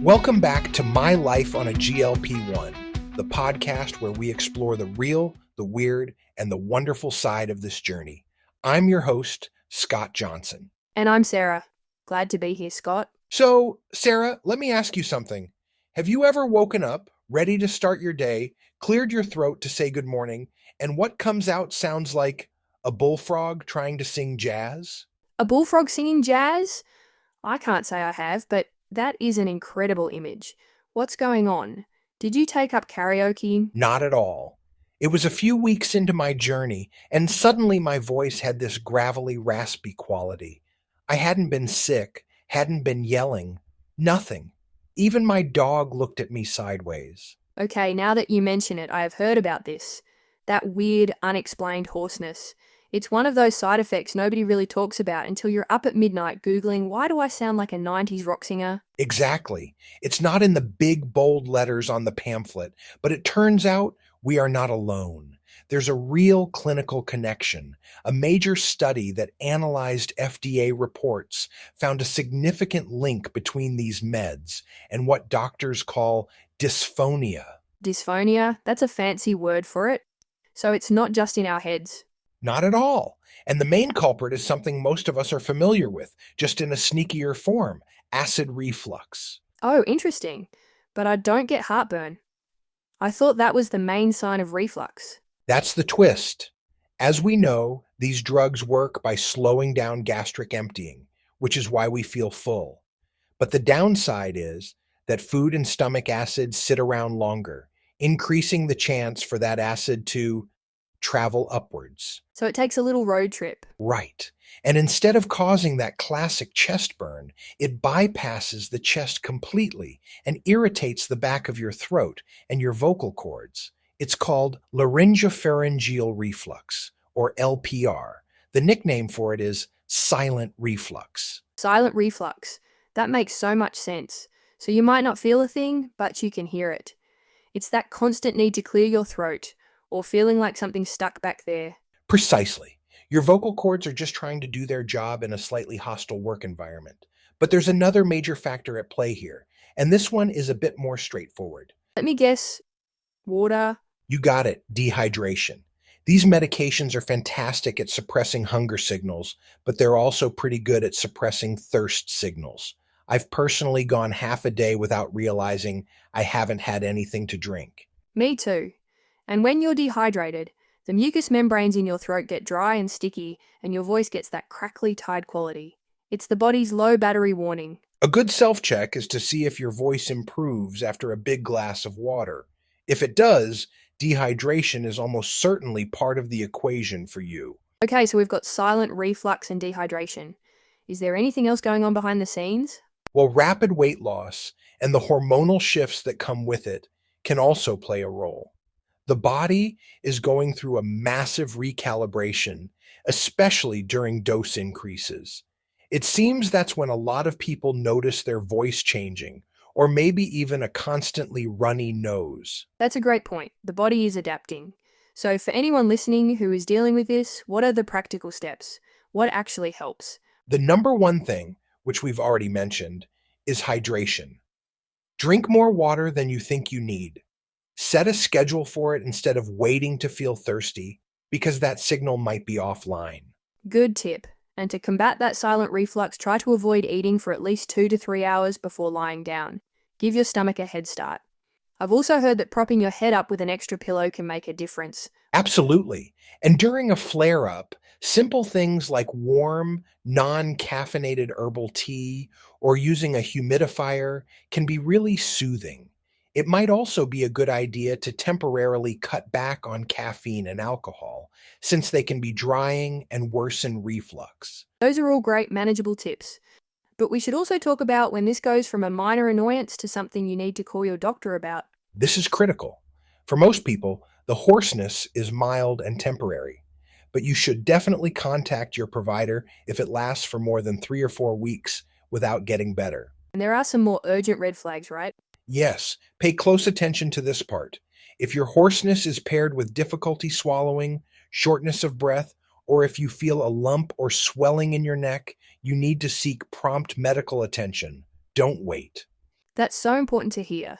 Welcome back to My Life on a GLP-1, the podcast where we explore the real, the weird, and the wonderful side of this journey. I'm your host, Scott Johnson. And I'm Sarah. Glad to be here, Scott. So, Sarah, let me ask you something. Have you ever woken up, ready to start your day, cleared your throat to say good morning, and what comes out sounds like a bullfrog trying to sing jazz? A bullfrog singing jazz? I can't say I have, but that is an incredible image. What's going on? Did you take up karaoke? Not at all. It was a few weeks into my journey, and suddenly my voice had this gravelly, raspy quality. I hadn't been sick, hadn't been yelling, nothing. Even my dog looked at me sideways. Okay, now that you mention it, I have heard about this. That weird, unexplained hoarseness. It's one of those side effects nobody really talks about until you're up at midnight Googling, why do I sound like a 90s rock singer? Exactly. It's not in the big, bold letters on the pamphlet, but it turns out we are not alone. There's a real clinical connection. A major study that analyzed FDA reports found a significant link between these meds and what doctors call dysphonia. Dysphonia? That's a fancy word for it. So it's not just in our heads. Not at all. And the main culprit is something most of us are familiar with, just in a sneakier form, acid reflux. Oh, interesting. But I don't get heartburn. I thought that was the main sign of reflux. That's the twist. As we know, these drugs work by slowing down gastric emptying, which is why we feel full. But the downside is that food and stomach acid sit around longer, increasing the chance for that acid to travel upwards. So it takes a little road trip. Right. And instead of causing that classic chest burn, it bypasses the chest completely and irritates the back of your throat and your vocal cords. It's called laryngopharyngeal reflux, or LPR. The nickname for it is silent reflux. Silent reflux. That makes so much sense. So you might not feel a thing, but you can hear it. It's that constant need to clear your throat, or feeling like something's stuck back there. Precisely. Your vocal cords are just trying to do their job in a slightly hostile work environment. But there's another major factor at play here, and this one is a bit more straightforward. Let me guess. Water. You got it, dehydration. These medications are fantastic at suppressing hunger signals, but they're also pretty good at suppressing thirst signals. I've personally gone half a day without realizing I haven't had anything to drink. Me too. And when you're dehydrated, the mucous membranes in your throat get dry and sticky, and your voice gets that crackly, tired quality. It's the body's low battery warning. A good self-check is to see if your voice improves after a big glass of water. If it does, dehydration is almost certainly part of the equation for you. Okay, so we've got silent reflux and dehydration. Is there anything else going on behind the scenes? Well, rapid weight loss and the hormonal shifts that come with it can also play a role. The body is going through a massive recalibration, especially during dose increases. It seems that's when a lot of people notice their voice changing, or maybe even a constantly runny nose. That's a great point. The body is adapting. So for anyone listening who is dealing with this, what are the practical steps? What actually helps? The number one thing, which we've already mentioned, is hydration. Drink more water than you think you need. Set a schedule for it instead of waiting to feel thirsty, because that signal might be offline. Good tip. And to combat that silent reflux, try to avoid eating for at least 2 to 3 hours before lying down. Give your stomach a head start. I've also heard that propping your head up with an extra pillow can make a difference. Absolutely. And during a flare-up, simple things like warm, non-caffeinated herbal tea or using a humidifier can be really soothing. It might also be a good idea to temporarily cut back on caffeine and alcohol, since they can be drying and worsen reflux. Those are all great, manageable tips. But we should also talk about when this goes from a minor annoyance to something you need to call your doctor about. This is critical. For most people, the hoarseness is mild and temporary, but you should definitely contact your provider if it lasts for more than 3 or 4 weeks without getting better. And there are some more urgent red flags, right? Yes, pay close attention to this part. If your hoarseness is paired with difficulty swallowing, shortness of breath, or if you feel a lump or swelling in your neck, you need to seek prompt medical attention. Don't wait. That's so important to hear.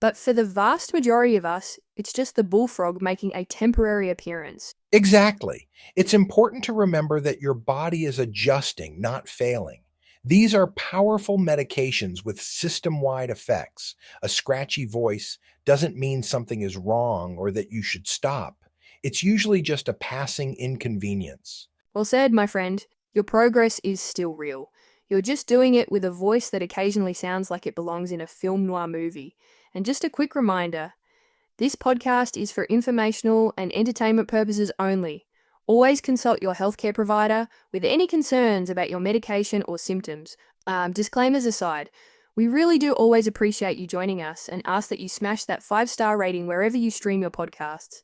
But for the vast majority of us, it's just the bullfrog making a temporary appearance. Exactly. It's important to remember that your body is adjusting, not failing. These are powerful medications with system-wide effects. A scratchy voice doesn't mean something is wrong or that you should stop. It's usually just a passing inconvenience. Well said, my friend. Your progress is still real. You're just doing it with a voice that occasionally sounds like it belongs in a film noir movie. And just a quick reminder, this podcast is for informational and entertainment purposes only. Always consult your healthcare provider with any concerns about your medication or symptoms. Disclaimers aside, we really do always appreciate you joining us and ask that you smash that 5-star rating wherever you stream your podcasts.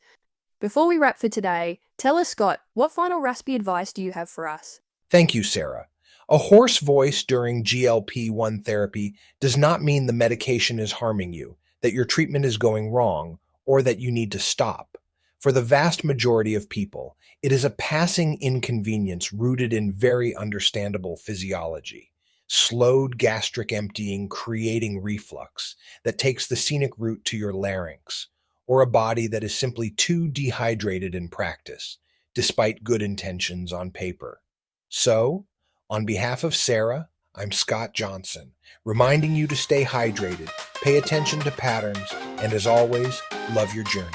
Before we wrap for today, tell us, Scott, what final raspy advice do you have for us? Thank you, Sarah. A hoarse voice during GLP-1 therapy does not mean the medication is harming you, that your treatment is going wrong, or that you need to stop. For the vast majority of people, it is a passing inconvenience rooted in very understandable physiology. Slowed gastric emptying creating reflux that takes the scenic route to your larynx, or a body that is simply too dehydrated in practice, despite good intentions on paper. So, on behalf of Sarah, I'm Scott Johnson, reminding you to stay hydrated, pay attention to patterns, and as always, love your journey.